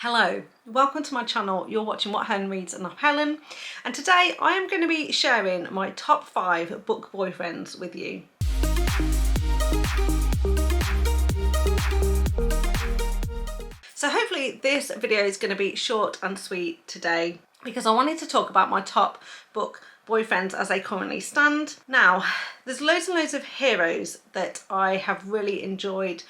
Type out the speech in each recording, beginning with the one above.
Hello, welcome to my channel. You're watching What Helen Reads and I'm Helen, and today I am going to be sharing my top 5 book boyfriends with you. So hopefully this video is going to be short and sweet today because I wanted to talk about my top book boyfriends as they currently stand. Now, there's loads and loads of heroes that I have really enjoyed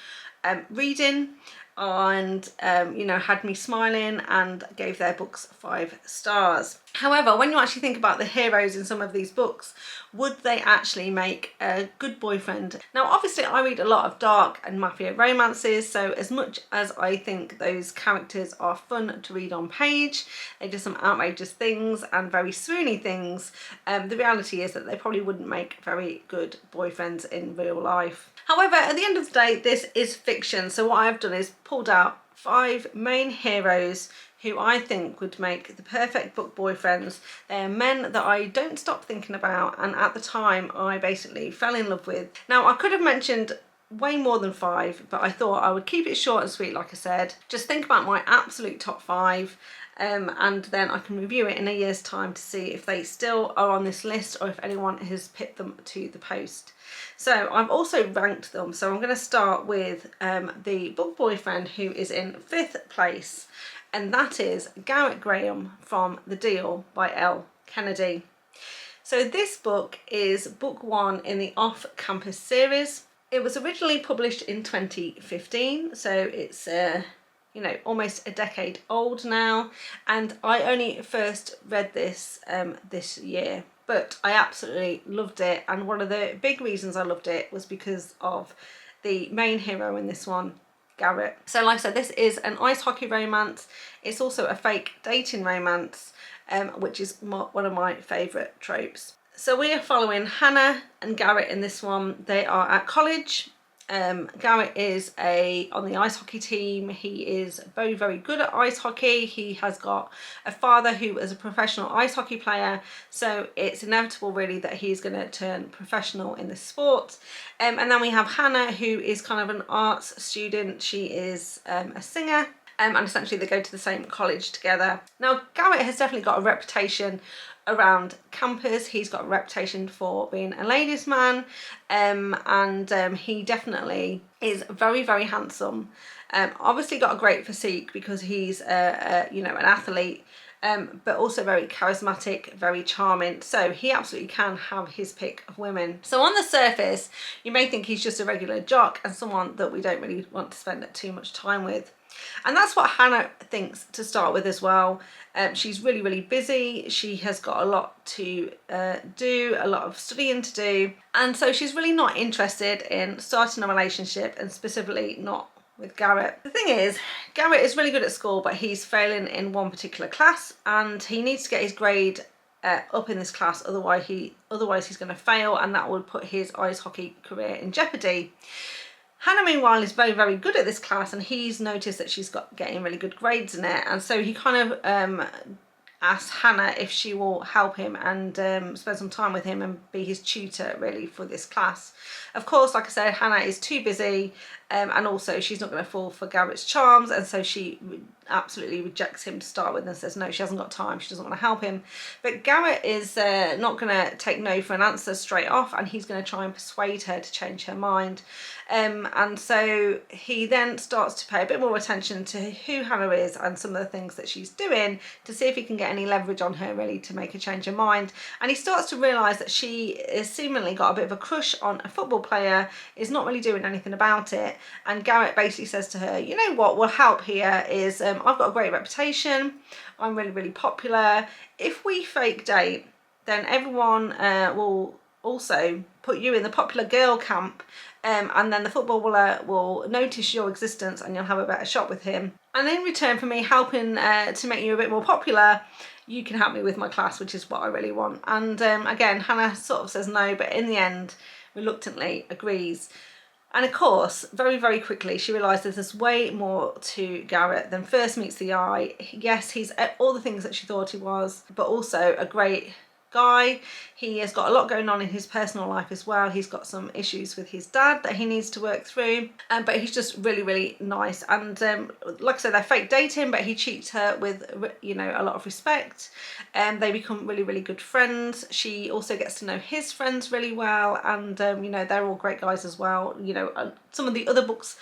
reading and had me smiling and gave their books 5 stars. However, when you actually think about the heroes in some of these books, would they actually make a good boyfriend? Now obviously I read a lot of dark and mafia romances, so as much as I think those characters are fun to read on page, they do some outrageous things and very swoony things, the reality is that they probably wouldn't make very good boyfriends in real life. However, at the end of the day, this is fiction, so what I've done is pulled out 5 main heroes who I think would make the perfect book boyfriends. They're men that I don't stop thinking about, and at the time I basically fell in love with. Now I could have mentioned way more than 5, but I thought I would keep it short and sweet, like I said. Just think about my absolute top 5 and then I can review it in a year's time to see if they still are on this list or if anyone has picked them to the post. So I've also ranked them, so I'm going to start with the book boyfriend who is in 5th place, and that is Garrett Graham from The Deal by Elle Kennedy. So this book is book 1 in the Off-Campus series. It was originally published in 2015, so it's almost a decade old now, and I only first read this this year. But I absolutely loved it, and one of the big reasons I loved it was because of the main hero in this one, Garrett. So like I said, this is an ice hockey romance. It's also a fake dating romance, which is one of my favourite tropes. So we are following Hannah and Garrett in this one. They are at college. Garrett is on the ice hockey team. He is very, very good at ice hockey. He has got a father who is a professional ice hockey player, so it's inevitable really that he's going to turn professional in the sport. And then we have Hannah, who is kind of an arts student. She is a singer. And essentially they go to the same college together. Now Garrett has definitely got a reputation around campus. He's got a reputation for being a ladies' man, and he definitely is very, very handsome. Obviously got a great physique because he's an athlete, but also very charismatic, very charming, so he absolutely can have his pick of women. So on the surface you may think he's just a regular jock and someone that we don't really want to spend too much time with. And that's what Hannah thinks to start with as well. She's really, really busy. She has got a lot to do, a lot of studying to do. And so she's really not interested in starting a relationship, and specifically not with Garrett. The thing is, Garrett is really good at school, but he's failing in one particular class and he needs to get his grade up in this class, otherwise he's going to fail, and that would put his ice hockey career in jeopardy. Hannah, meanwhile, is very, very good at this class, and he's noticed that she's getting really good grades in it, and so he kind of asks Hannah if she will help him and spend some time with him and be his tutor really for this class. Of course, like I said, Hannah is too busy, and also she's not going to fall for Garrett's charms, and so she absolutely rejects him to start with and says no, she hasn't got time, she doesn't want to help him. But Garrett is not going to take no for an answer straight off, and he's going to try and persuade her to change her mind. And so he then starts to pay a bit more attention to who Hannah is and some of the things that she's doing to see if he can get any leverage on her really to make her change her mind. And he starts to realise that she has seemingly got a bit of a crush on a football player, is not really doing anything about it. And Garrett basically says to her, you know what will help here is I've got a great reputation, I'm really, really popular. If we fake date, then everyone will also put you in the popular girl camp, and then the footballer will notice your existence and you'll have a better shot with him. And in return for me helping to make you a bit more popular, you can help me with my class, which is what I really want. And again, Hannah sort of says no, but in the end reluctantly agrees. And of course, very, very quickly she realises there's way more to Garrett than first meets the eye. Yes, he's all the things that she thought he was, but also a great guy. He has got a lot going on in his personal life as well. He's got some issues with his dad that he needs to work through, but he's just really, really nice. And like I said, they're fake dating, but he treats her with, you know, a lot of respect. They become really, really good friends. She also gets to know his friends really well, and you know, they're all great guys as well. You know, some of the other books,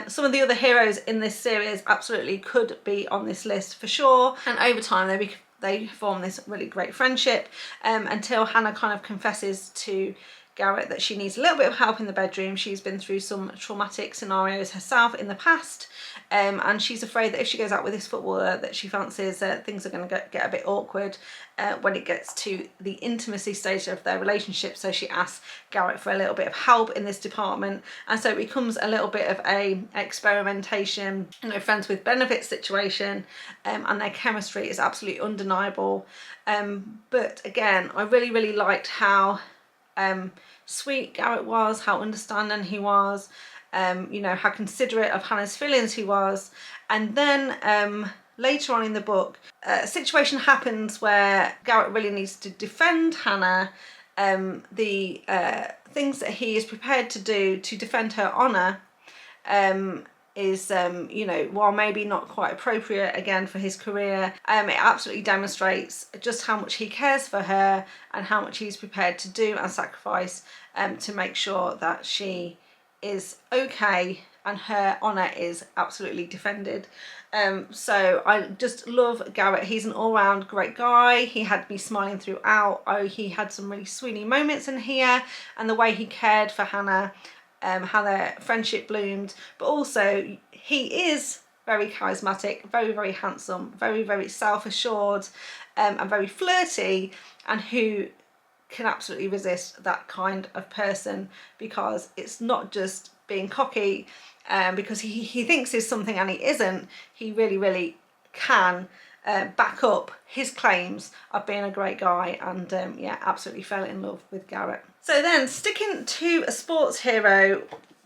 some of the other heroes in this series absolutely could be on this list for sure. And over time they form this really great friendship, until Hannah kind of confesses to Garrett that she needs a little bit of help in the bedroom. She's been through some traumatic scenarios herself in the past, and she's afraid that if she goes out with this footballer that she fancies, things are going to get a bit awkward when it gets to the intimacy stage of their relationship. So she asks Garrett for a little bit of help in this department, and so it becomes a little bit of a experimentation, you know, friends with benefits situation, and their chemistry is absolutely undeniable. But again, I really, really liked how sweet Garrett was, how understanding he was, you know, how considerate of Hannah's feelings he was. And then later on in the book, a situation happens where Garrett really needs to defend Hannah. The things that he is prepared to do to defend her honour is, you know, while maybe not quite appropriate again for his career, it absolutely demonstrates just how much he cares for her and how much he's prepared to do and sacrifice to make sure that she is okay and her honour is absolutely defended. So I just love Garrett. He's an all-round great guy. He had me smiling throughout. Oh, he had some really sweet moments in here, and the way he cared for Hannah, how their friendship bloomed. But also he is very charismatic, very, very handsome, very, very self-assured, and very flirty, and who can absolutely resist that kind of person, because it's not just being cocky because he thinks he's something and he isn't. He really, really can back up his claims of being a great guy, and yeah, absolutely fell in love with Garrett. So then, sticking to a sports hero,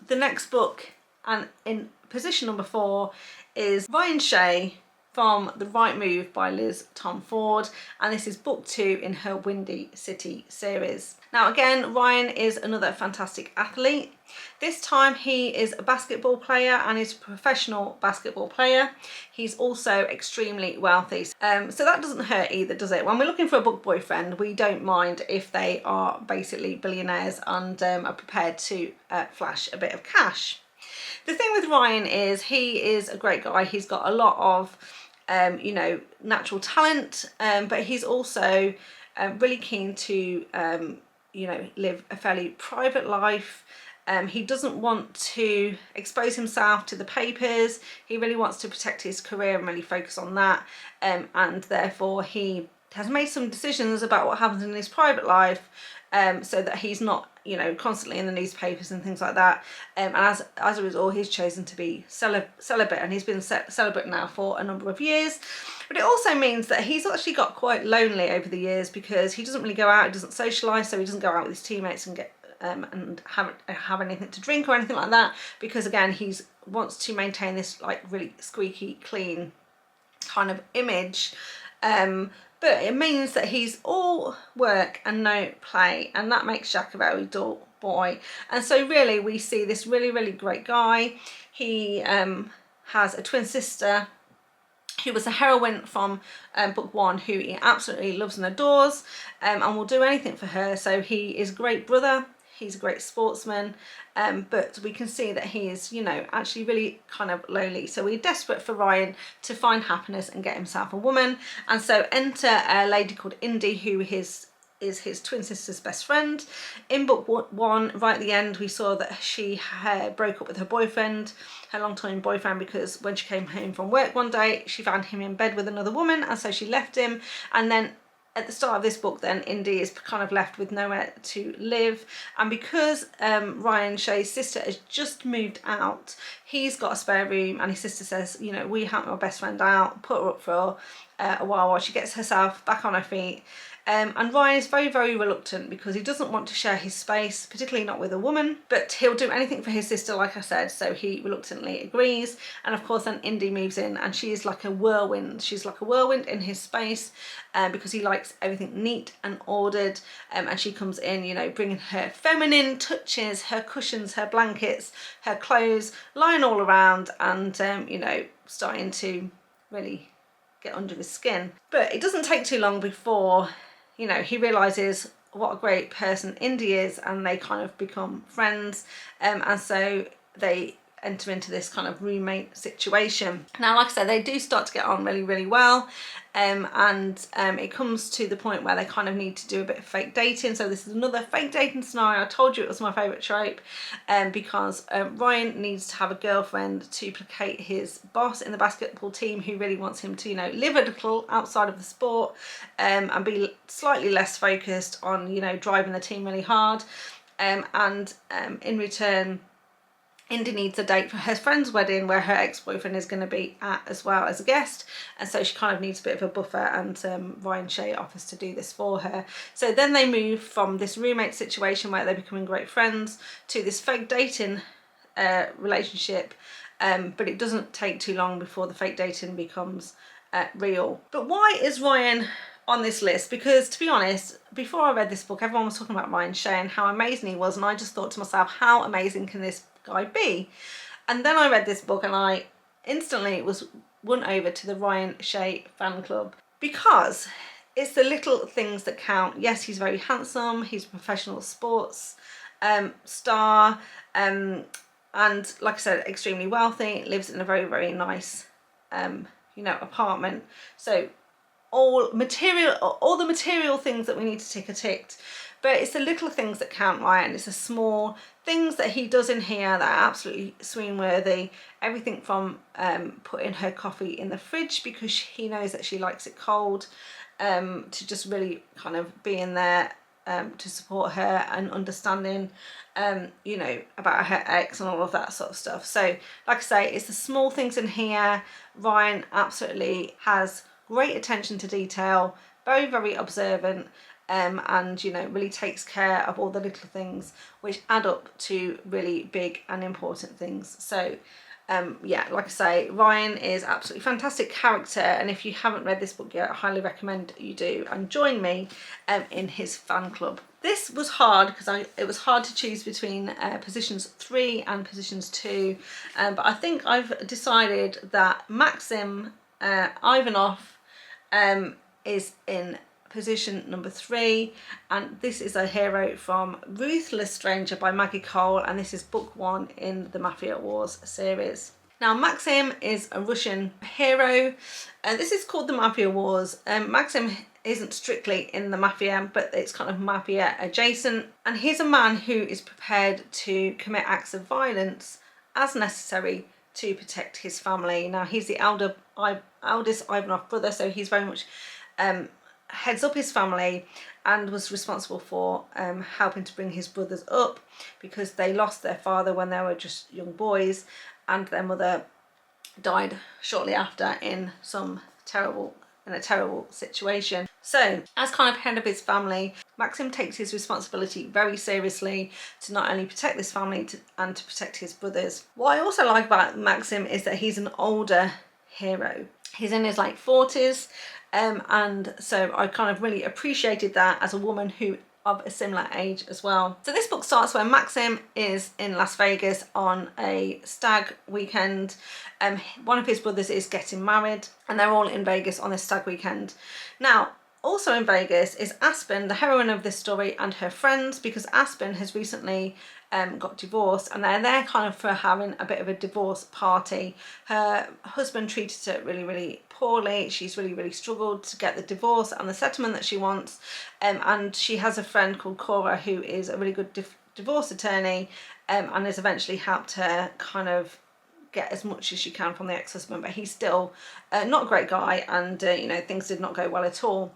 the next book, and in position number 4, is Ryan Shay from The Right Move by Liz Tomforde, and this is book 2 in her Windy City series. Now again, Ryan is another fantastic athlete. This time he is a basketball player, and he's a professional basketball player. He's also extremely wealthy. So that doesn't hurt either, does it? When we're looking for a book boyfriend, we don't mind if they are basically billionaires and are prepared to flash a bit of cash. The thing with Ryan is he is a great guy. He's got a lot of you know, natural talent, but he's also really keen to you know, live a fairly private life. He doesn't want to expose himself to the papers. He really wants to protect his career and really focus on that, and therefore he has made some decisions about what happens in his private life, so that he's not, you know, constantly in the newspapers and things like that. And as a result, he's chosen to be celibate, and he's been celibate now for a number of years. But it also means that he's actually got quite lonely over the years, because he doesn't really go out, he doesn't socialise, so he doesn't go out with his teammates and get and have anything to drink or anything like that, because again, he wants to maintain this like really squeaky clean kind of image. But it means that he's all work and no play, and that makes Jack a very dull boy. And so really we see this really, really great guy. He has a twin sister who was a heroine from book 1, who he absolutely loves and adores, and will do anything for her. So he is a great brother, he's a great sportsman, but we can see that he is, you know, actually really kind of lonely. So we're desperate for Ryan to find happiness and get himself a woman. And so enter a lady called Indy, who is his twin sister's best friend. In book 1, right at the end, we saw that she broke up with her boyfriend, her long-time boyfriend, because when she came home from work one day, she found him in bed with another woman, and so she left him. And then at the start of this book, then Indy is kind of left with nowhere to live, and because Ryan Shay's sister has just moved out, he's got a spare room, and his sister says, you know, we help my best friend out, put her up for a while she gets herself back on her feet. And Ryan is very, very reluctant because he doesn't want to share his space, particularly not with a woman, but he'll do anything for his sister, like I said, so he reluctantly agrees. And of course then Indy moves in, and she is like a whirlwind. She's like a whirlwind in his space because he likes everything neat and ordered, and she comes in, you know, bringing her feminine touches, her cushions, her blankets, her clothes, lying all around, and you know, starting to really get under his skin. But it doesn't take too long before, you know, he realizes what a great person Indy is, and they kind of become friends, and so they enter into this kind of roommate situation. Now, like I said, they do start to get on really, really well, and it comes to the point where they kind of need to do a bit of fake dating. So this is another fake dating scenario. I told you it was my favourite trope, because Ryan needs to have a girlfriend to placate his boss in the basketball team, who really wants him to, you know, live a little outside of the sport, and be slightly less focused on, you know, driving the team really hard, and in return, Indy needs a date for her friend's wedding where her ex-boyfriend is going to be at as well as a guest, and so she kind of needs a bit of a buffer, and Ryan Shay offers to do this for her. So then they move from this roommate situation where they're becoming great friends to this fake dating relationship, but it doesn't take too long before the fake dating becomes real. But why is Ryan on this list? Because to be honest, before I read this book, everyone was talking about Ryan Shay and how amazing he was, and I just thought to myself, how amazing can this guy be? And then I read this book and I instantly was won over to the Ryan Shay fan club, because it's the little things that count. Yes, he's very handsome, he's a professional sports star, and like I said, extremely wealthy, lives in a very, very nice you know, apartment. So all the material things that we need to tick are ticked, but it's the little things that count, Ryan. It's the small things that he does in here that are absolutely swoon worthy. Everything from putting her coffee in the fridge because he knows that she likes it cold, to just really kind of being there to support her and understanding you know, about her ex and all of that sort of stuff. So like I say, it's the small things in here. Ryan absolutely has great attention to detail, very, very observant, and you know, really takes care of all the little things which add up to really big and important things. So yeah, like I say, Ryan is absolutely fantastic character, and if you haven't read this book yet, I highly recommend you do and join me in his fan club. This was hard because it was hard to choose between positions 3 and positions 2, but I think I've decided that Maxim Ivanov is in position number 3, and this is a hero from Ruthless Stranger by Maggie Cole, and this is book 1 in the Mafia Wars series. Now, Maxim is a Russian hero, and this is called the Mafia Wars. Maxim isn't strictly in the mafia, but it's kind of mafia adjacent, and he's a man who is prepared to commit acts of violence as necessary to protect his family. Now, he's the eldest Ivanov brother, so he's very much heads up his family and was responsible for helping to bring his brothers up, because they lost their father when they were just young boys, and their mother died shortly after in a terrible situation. So as kind of head of his family, Maxim takes his responsibility very seriously to not only protect this family and to protect his brothers. What I also like about Maxim is that he's an older hero. He's in his late 40s, and so I kind of really appreciated that as a woman who of a similar age as well. So this book starts where Maxim is in Las Vegas on a stag weekend. One of his brothers is getting married, and they're all in Vegas on this stag weekend. Now, also in Vegas is Aspen, the heroine of this story, and her friends, because Aspen has recently got divorced, and they're there kind of for having a bit of a divorce party. Her husband treated her really, really poorly. She's really, really struggled to get the divorce and the settlement that she wants, and she has a friend called Cora who is a really good divorce attorney, and has eventually helped her kind of get as much as she can from the ex-husband, but he's still not a great guy, and you know, things did not go well at all.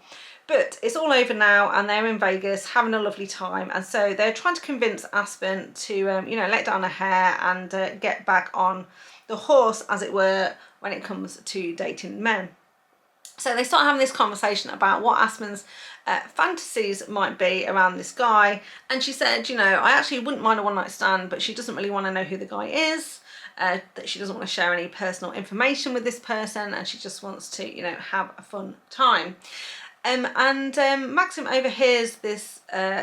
But it's all over now, and they're in Vegas having a lovely time, and so they're trying to convince Aspen to you know, let down her hair and get back on the horse, as it were, when it comes to dating men. So they start having this conversation about what Aspen's fantasies might be around this guy. And she said, you know, I actually wouldn't mind a one night stand, but she doesn't really want to know who the guy is. That she doesn't want to share any personal information with this person, and she just wants to, you know, have a fun time. Maxim overhears this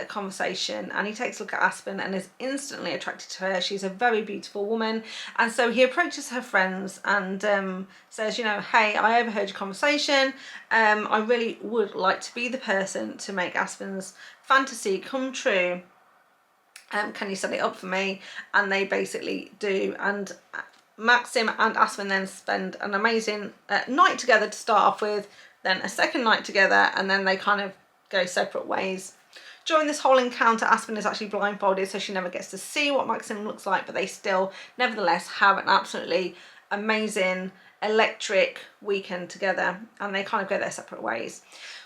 conversation, and he takes a look at Aspen and is instantly attracted to her. She's a very beautiful woman, and so he approaches her friends and says, you know, hey, I overheard your conversation. I really would like to be the person to make Aspen's fantasy come true. Can you set it up for me? And they basically do, and Maxim and Aspen then spend an amazing night together to start off with, then a second night together, and then they kind of go separate ways. During this whole encounter, Aspen is actually blindfolded, so she never gets to see what Maxim looks like, but they still nevertheless have an absolutely amazing electric weekend together, and they kind of go their separate ways.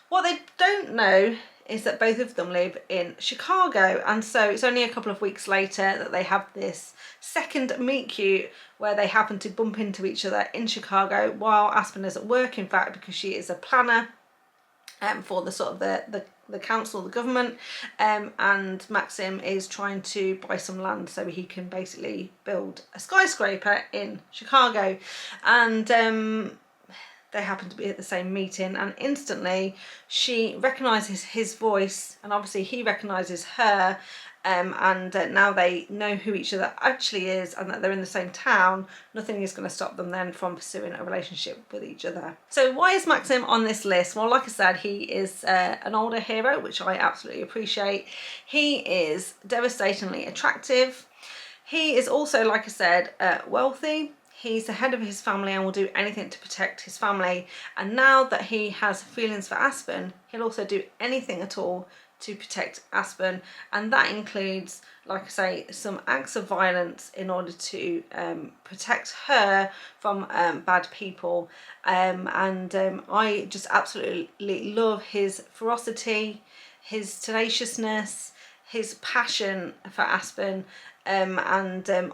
What they don't know is that both of them live in Chicago, and so it's only a couple of weeks later that they have this second meet cute where they happen to bump into each other in Chicago while Aspen is at work, in fact, because she is a planner for the sort of the council, the government, and Maxim is trying to buy some land so he can basically build a skyscraper in Chicago. And they happen to be at the same meeting, and instantly she recognises his voice, and obviously he recognises her, and now they know who each other actually is, and that they're in the same town. Nothing is going to stop them then from pursuing a relationship with each other. So why is Maxim on this list? Well, like I said, he is an older hero, which I absolutely appreciate. He is devastatingly attractive. He is also, like I said, wealthy. He's the head of his family and will do anything to protect his family. And now that he has feelings for Aspen, he'll also do anything at all to protect Aspen. And that includes, like I say, some acts of violence in order to protect her from bad people. I just absolutely love his ferocity, his tenaciousness, his passion for Aspen.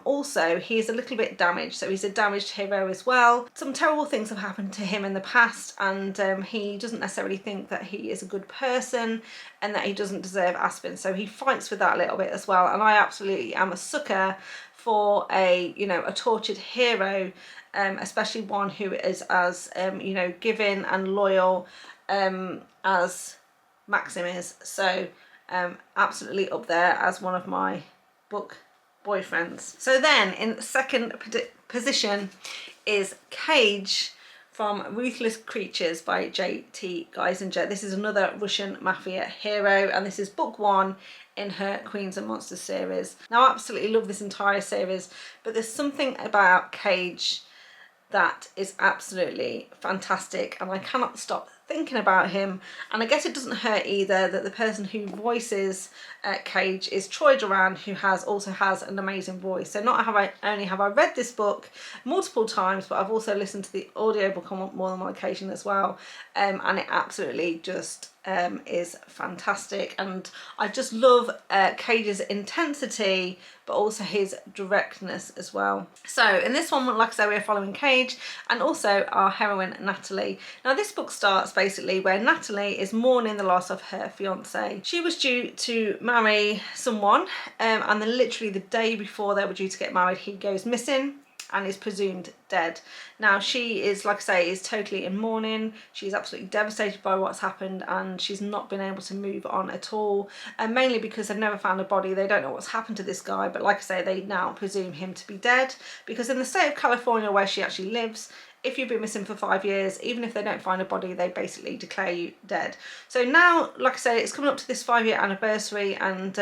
Also he's a little bit damaged, so he's a damaged hero as well. Some terrible things have happened to him in the past, and he doesn't necessarily think that he is a good person and that he doesn't deserve Aspen, so he fights with that a little bit as well. And I absolutely am a sucker for a tortured hero, especially one who is as giving and loyal as Maxim is. So absolutely up there as one of my book boyfriends. So then in second position is Kage from Ruthless Creatures by J.T. Geissinger. This is another Russian mafia hero, and this is book 1 in her Queens and Monsters series. Now I absolutely love this entire series, but there's something about Kage that is absolutely fantastic, and I cannot stop thinking about him. And I guess it doesn't hurt either that the person who voices Kage is Troy Duran, who also has an amazing voice. So not only have I read this book multiple times, but I've also listened to the audiobook on more than one occasion as well, and it absolutely just is fantastic. And I just love Kage's intensity, but also his directness as well. So in this one, like I say, we're following Kage and also our heroine Natalie. Now this book starts basically where Natalie is mourning the loss of her fiance. She was due to marry someone, and then literally the day before they were due to get married, he goes missing and is presumed dead. Now she is, like I say, is totally in mourning. She's absolutely devastated by what's happened, and she's not been able to move on at all, and mainly because they've never found a body. They don't know what's happened to this guy, but like I say, they now presume him to be dead, because in the state of California where she actually lives, if you've been missing for 5 years, even if they don't find a body, they basically declare you dead. So now, like I said, it's coming up to this 5-year anniversary, and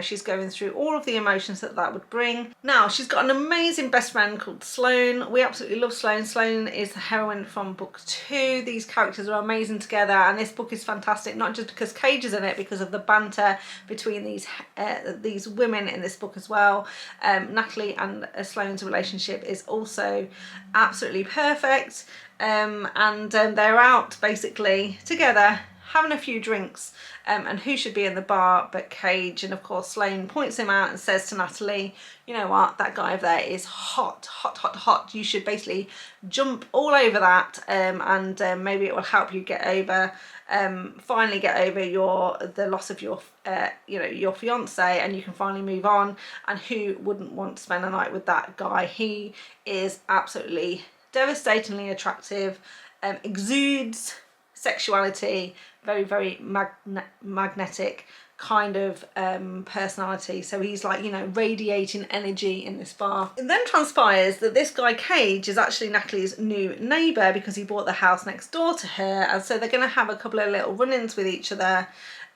she's going through all of the emotions that would bring. Now she's got an amazing best friend called Sloane. We absolutely love Sloane. Sloane is the heroine from book 2. These characters are amazing together, and this book is fantastic, not just because Kage is in it, because of the banter between these women in this book as well. Natalie and Sloane's relationship is also absolutely perfect, and they're out basically together having a few drinks and who should be in the bar but Kage. And of course Sloane points him out and says to Natalie, you know what, that guy over there is hot, hot, hot, hot. You should basically jump all over that and maybe it will help you get over, finally get over the loss of your you know, your fiance, and you can finally move on. And who wouldn't want to spend a night with that guy? He is absolutely devastatingly attractive, exudes sexuality, very, very magnetic kind of personality. So he's like, you know, radiating energy in this bar. It then transpires that this guy Kage is actually Natalie's new neighbour, because he bought the house next door to her, and so they're going to have a couple of little run-ins with each other.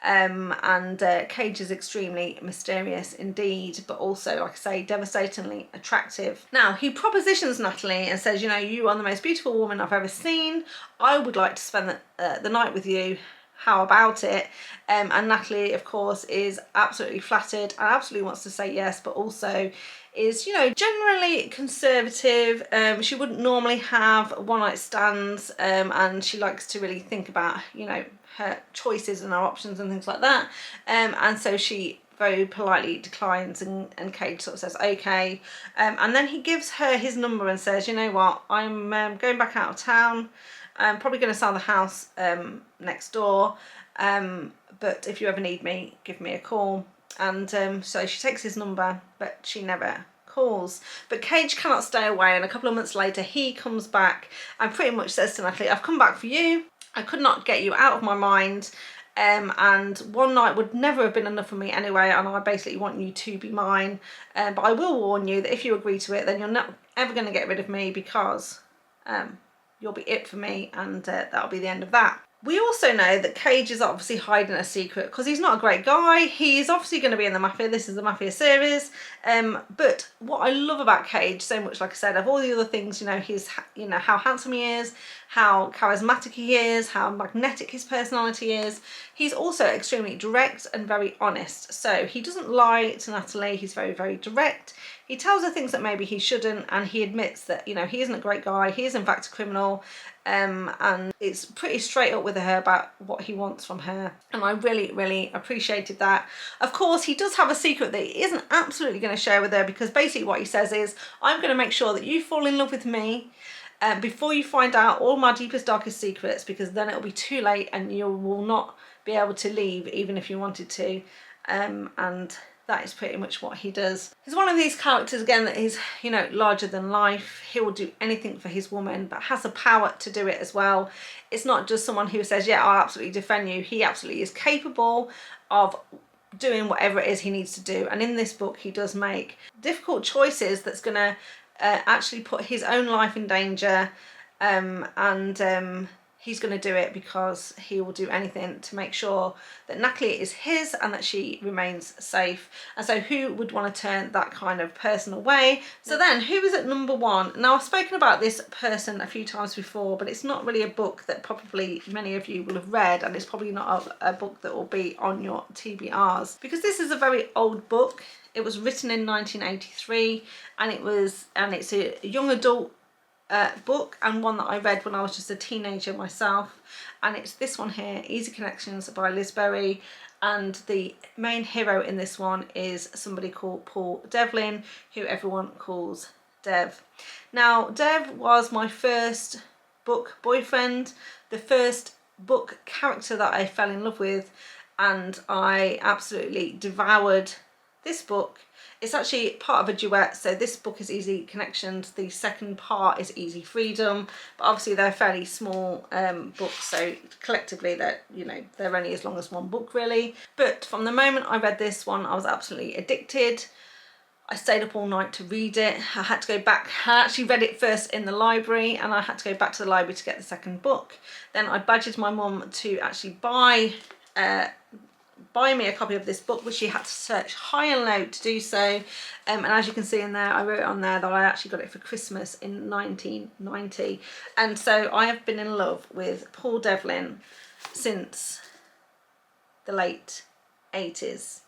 Kage is extremely mysterious indeed, but also, like I say, devastatingly attractive. Now he propositions Natalie and says, you know, you are the most beautiful woman I've ever seen. I would like to spend the night with you. How about it? And Natalie, of course, is absolutely flattered and absolutely wants to say yes, but also is, you know, generally conservative. She wouldn't normally have one night stands, and she likes to really think about, you know, her choices and her options and things like that. And so she very politely declines, and Kage sort of says okay. And then he gives her his number and says, you know what, I'm going back out of town. I'm probably going to sell the house next door, but if you ever need me, give me a call. And so she takes his number, but she never calls. But Kage cannot stay away, and a couple of months later he comes back and pretty much says to Natalie, I've come back for you. I could not get you out of my mind, and one night would never have been enough for me anyway, and I basically want you to be mine. But I will warn you that if you agree to it, then you're not ever going to get rid of me, because you'll be it for me, and that'll be the end of that. We also know that Kage is obviously hiding a secret, because he's not a great guy. He's obviously going to be in the Mafia. This is the Mafia series. But what I love about Kage so much, like I said, of all the other things, you know, he's, you know, how handsome he is, how charismatic he is, how magnetic his personality is. He's also extremely direct and very honest. So he doesn't lie to Natalie. He's very, very direct. He tells her things that maybe he shouldn't, and he admits that, you know, he isn't a great guy. He is in fact a criminal, and it's pretty straight up with her about what he wants from her. And I really, really appreciated that. Of course, he does have a secret that he isn't absolutely going to share with her, because basically what he says is, I'm going to make sure that you fall in love with me before you find out all my deepest, darkest secrets, because then it'll be too late and you will not be able to leave even if you wanted to. And that is pretty much what he does. He's one of these characters, again, that is, you know, larger than life. He will do anything for his woman, but has the power to do it as well. It's not just someone who says, yeah, I'll absolutely defend you. He absolutely is capable of doing whatever it is he needs to do. And in this book, he does make difficult choices that's going to actually put his own life in danger, and he's going to do it because he will do anything to make sure that Natalie is his and that she remains safe. And so who would want to turn that kind of person away? So then, who is at number one? Now, I've spoken about this person a few times before, but it's not really a book that probably many of you will have read, and it's probably not a book that will be on your TBRs, because this is a very old book. It was written in 1983, and it's a young adult book, and one that I read when I was just a teenager myself. And it's this one here, Easy Connections by Liz Berry, and the main hero in this one is somebody called Paul Devlin, who everyone calls Dev. Now, Dev was my first book boyfriend, the first book character that I fell in love with, and I absolutely devoured this book. It's actually part of a duet, so this book is Easy Connections, the second part is Easy Freedom, but obviously they're fairly small books, so collectively they're, you know, they're only as long as one book really. But from the moment I read this one, I was absolutely addicted. I stayed up all night to read it. I had to go back. I actually read it first in the library, and I had to go back to the library to get the second book. Then I badgered my mum to actually buy me a copy of this book, which she had to search high and low to do so. And as you can see in there, I wrote on there that I actually got it for Christmas in 1990. And so I have been in love with Paul Devlin since the late 80s.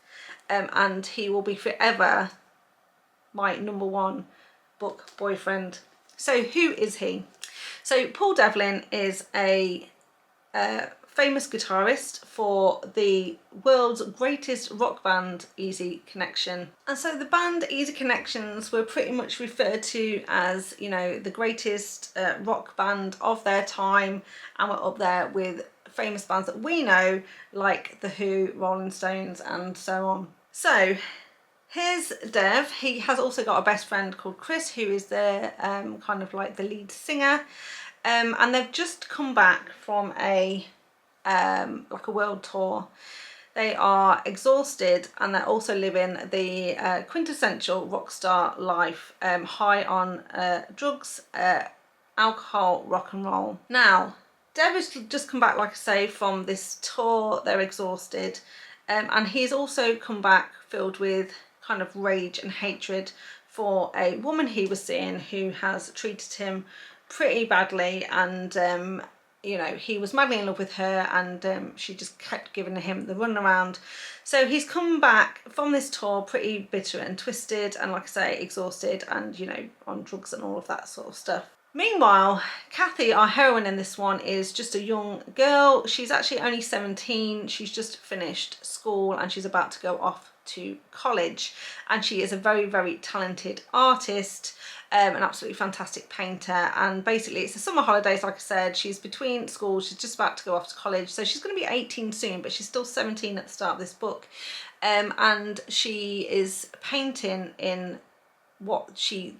And he will be forever my number one book boyfriend. So who is he? So Paul Devlin is a famous guitarist for the world's greatest rock band, Easy Connection. And so the band Easy Connections were pretty much referred to as, you know, the greatest rock band of their time, and were up there with famous bands that we know like The Who, Rolling Stones and so on. So here's Dev. He has also got a best friend called Chris, who is the kind of like the lead singer, and they've just come back from a like a world tour. They are exhausted, and they're also living the quintessential rock star life, high on drugs, alcohol, rock and roll. Now Dev has just come back, like I say, from this tour. They're exhausted, and he's also come back filled with kind of rage and hatred for a woman he was seeing who has treated him pretty badly, and you know, he was madly in love with her, and she just kept giving him the runaround. So he's come back from this tour pretty bitter and twisted, and like I say, exhausted, and you know, on drugs and all of that sort of stuff. Meanwhile, Kathy, our heroine in this one, is just a young girl. She's actually only 17. She's just finished school and she's about to go off to college, and she is a very, very talented artist, an absolutely fantastic painter. And basically it's the summer holidays, like I said. She's between schools, she's just about to go off to college, so she's going to be 18 soon, but she's still 17 at the start of this book, and she is painting in what she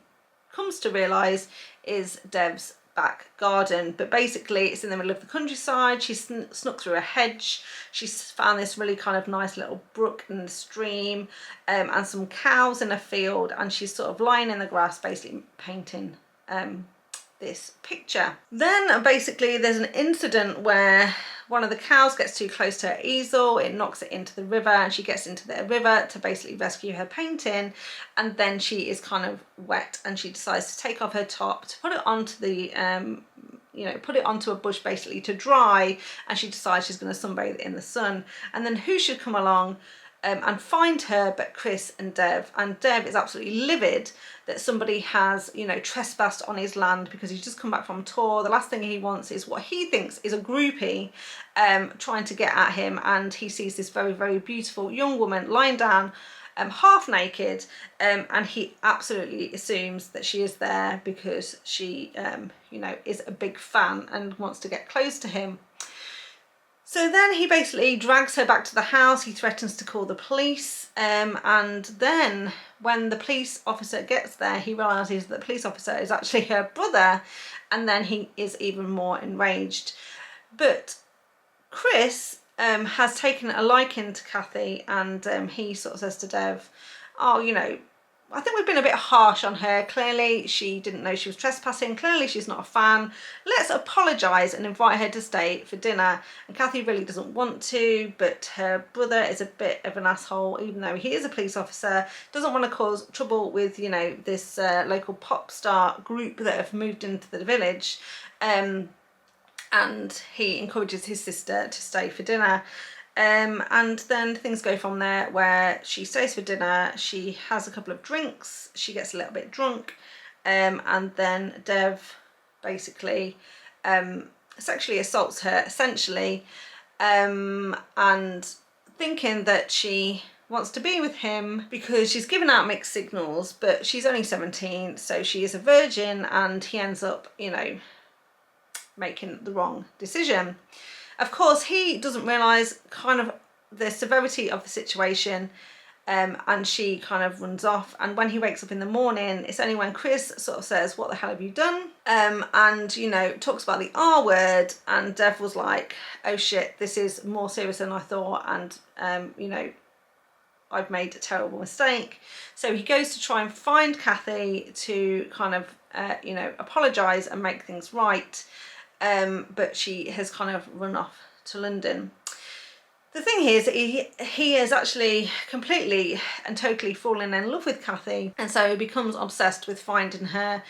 comes to realise is Dev's back garden. But basically it's in the middle of the countryside. She's snuck through a hedge. She's found this really kind of nice little brook and stream, and some cows in a field, and she's sort of lying in the grass basically painting this picture. Then basically there's an incident where one of the cows gets too close to her easel, it knocks it into the river, and she gets into the river to basically rescue her painting, and then she is kind of wet, and she decides to take off her top to put it onto the you know, put it onto a bush basically to dry, and she decides she's going to sunbathe in the sun. And then who should come along and find her but Chris and Dev. And Dev is absolutely livid that somebody has, you know, trespassed on his land because he's just come back from tour. The last thing he wants is what he thinks is a groupie trying to get at him, and he sees this very, very beautiful young woman lying down half naked, and he absolutely assumes that she is there because she you know, is a big fan and wants to get close to him. So then he basically drags her back to the house. He threatens to call the police, and then when the police officer gets there, he realises that the police officer is actually her brother, and then he is even more enraged. But Chris has taken a liking to Kathy, and he sort of says to Dev, oh, you know, I think we've been a bit harsh on her. Clearly she didn't know she was trespassing. Clearly she's not a fan. Let's apologise and invite her to stay for dinner. And Kathy really doesn't want to, but her brother is a bit of an asshole, even though he is a police officer, doesn't want to cause trouble with, you know, this local pop star group that have moved into the village. And he encourages his sister to stay for dinner. And then things go from there, where she stays for dinner, she has a couple of drinks, she gets a little bit drunk, and then Dev basically sexually assaults her, essentially, and thinking that she wants to be with him because she's given out mixed signals, but she's only 17, so she is a virgin, and he ends up, you know, making the wrong decision. Of course, he doesn't realise kind of the severity of the situation, and she kind of runs off. And when he wakes up in the morning, it's only when Chris sort of says, what the hell have you done? And, you know, talks about the R word, and Dev was like, oh shit, this is more serious than I thought, and, you know, I've made a terrible mistake. So he goes to try and find Kathy to kind of, you know, apologise and make things right. But she has kind of run off to London. The thing is, he is actually completely and totally fallen in love with Kathy, and so he becomes obsessed with finding her.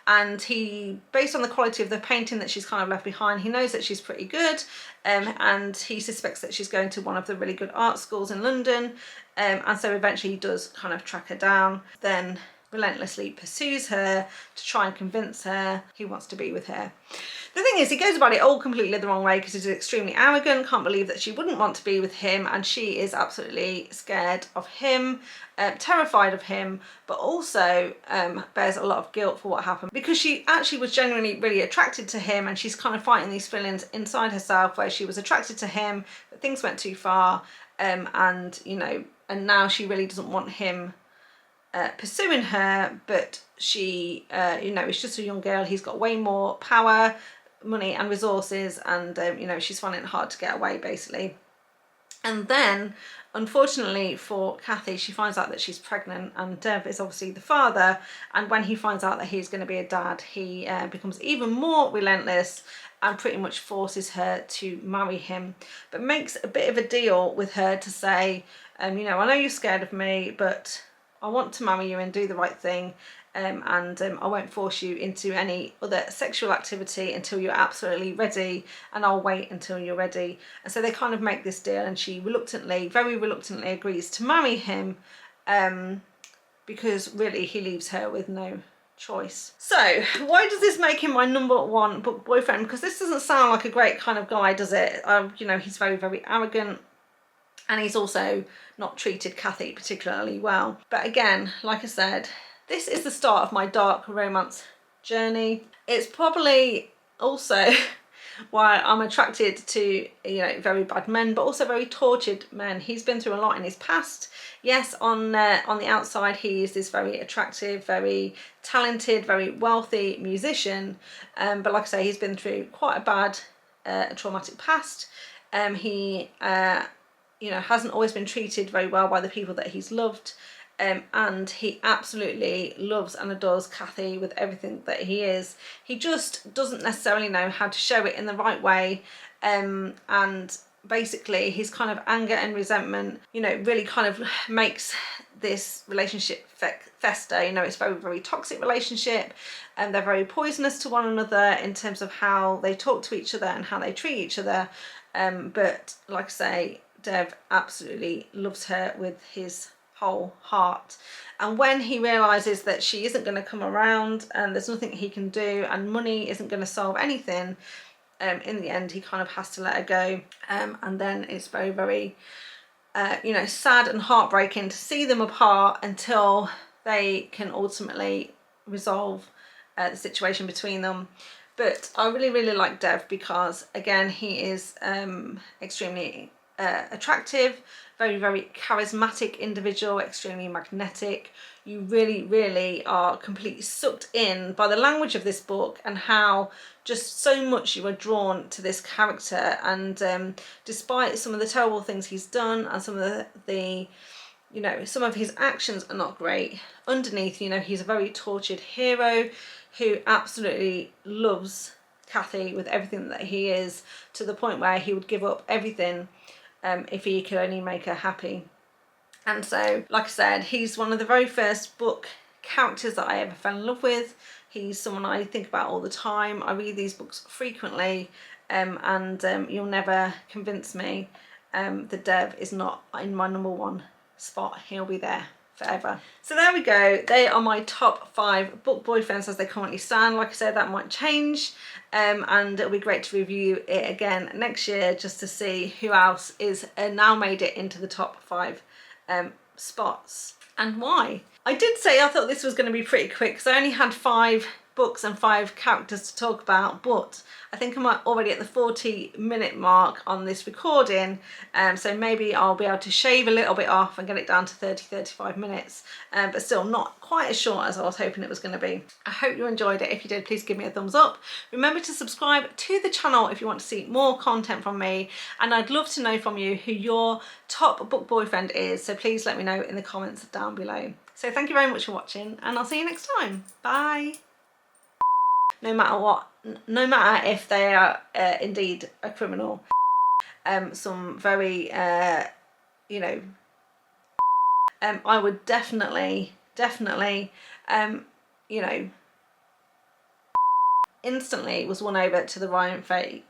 And he, based on the quality of the painting that she's kind of left behind, he knows that she's pretty good, and he suspects that she's going to one of the really good art schools in London, and so eventually he does kind of track her down. Then relentlessly pursues her to try and convince her he wants to be with her. The thing is, he goes about it all completely the wrong way because he's extremely arrogant, can't believe that she wouldn't want to be with him, and she is absolutely scared of him, terrified of him, but also bears a lot of guilt for what happened because she actually was genuinely really attracted to him, and she's kind of fighting these feelings inside herself where she was attracted to him, but things went too far, and you know, and now she really doesn't want him pursuing her, but she you know, is just a young girl. He's got way more power, money and resources, and you know, she's finding it hard to get away basically. And then unfortunately for Kathy, she finds out that she's pregnant, and Dev is obviously the father, and when he finds out that he's going to be a dad, he becomes even more relentless and pretty much forces her to marry him, but makes a bit of a deal with her to say, you know, I know you're scared of me, but I want to marry you and do the right thing, and I won't force you into any other sexual activity until you're absolutely ready, and I'll wait until you're ready. And so they kind of make this deal, and she reluctantly, very reluctantly agrees to marry him, because really he leaves her with no choice. So why does this make him my #1 book boyfriend? Because this doesn't sound like a great kind of guy, does it? You know, he's very arrogant, and he's also not treated Kathy particularly well. But again, like I said, this is the start of my dark romance journey. It's probably also why I'm attracted to, you know, very bad men, but also very tortured men. He's been through a lot in his past. Yes, on the outside, he is this very attractive, very talented, very wealthy musician. But like I say, he's been through quite a bad, traumatic past. He you know, hasn't always been treated very well by the people that he's loved, and he absolutely loves and adores Kathy with everything that he is. He just doesn't necessarily know how to show it in the right way, and basically his kind of anger and resentment, you know, really kind of makes this relationship fester. You know, it's a very toxic relationship, and they're very poisonous to one another in terms of how they talk to each other and how they treat each other, but like I say, Dev absolutely loves her with his whole heart. And when he realizes that she isn't going to come around and there's nothing he can do and money isn't going to solve anything, in the end he kind of has to let her go, and then it's very you know, sad and heartbreaking to see them apart until they can ultimately resolve the situation between them. But I really like Dev because again, he is extremely attractive, very charismatic individual, extremely magnetic. You really are completely sucked in by the language of this book and how just so much you are drawn to this character. And despite some of the terrible things he's done and some of the you know, some of his actions are not great, underneath, you know, he's a very tortured hero who absolutely loves Kathy with everything that he is, to the point where he would give up everything if he could only make her happy. And so, like I said, he's one of the very first book characters that I ever fell in love with. He's someone I think about all the time. I read these books frequently, and you'll never convince me that Dev is not in my #1 spot. He'll be there forever. So there we go. They are my top 5 book boyfriends as they currently stand. Like I said, that might change, and it'll be great to review it again next year just to see who else is now made it into the top 5 spots and why. I did say I thought this was going to be pretty quick because I only had 5 books and 5 characters to talk about, but I think I'm already at the 40-minute mark on this recording, so maybe I'll be able to shave a little bit off and get it down to 30-35 minutes, but still not quite as short as I was hoping it was going to be. I hope you enjoyed it. If you did, please give me a thumbs up. Remember to subscribe to the channel if you want to see more content from me, and I'd love to know from you who your top book boyfriend is, so please let me know in the comments down below. So thank you very much for watching, and I'll see you next time. Bye. No matter what, no matter if they are indeed a criminal, some very, you know, I would definitely, you know, instantly was won over to the Ryan fate.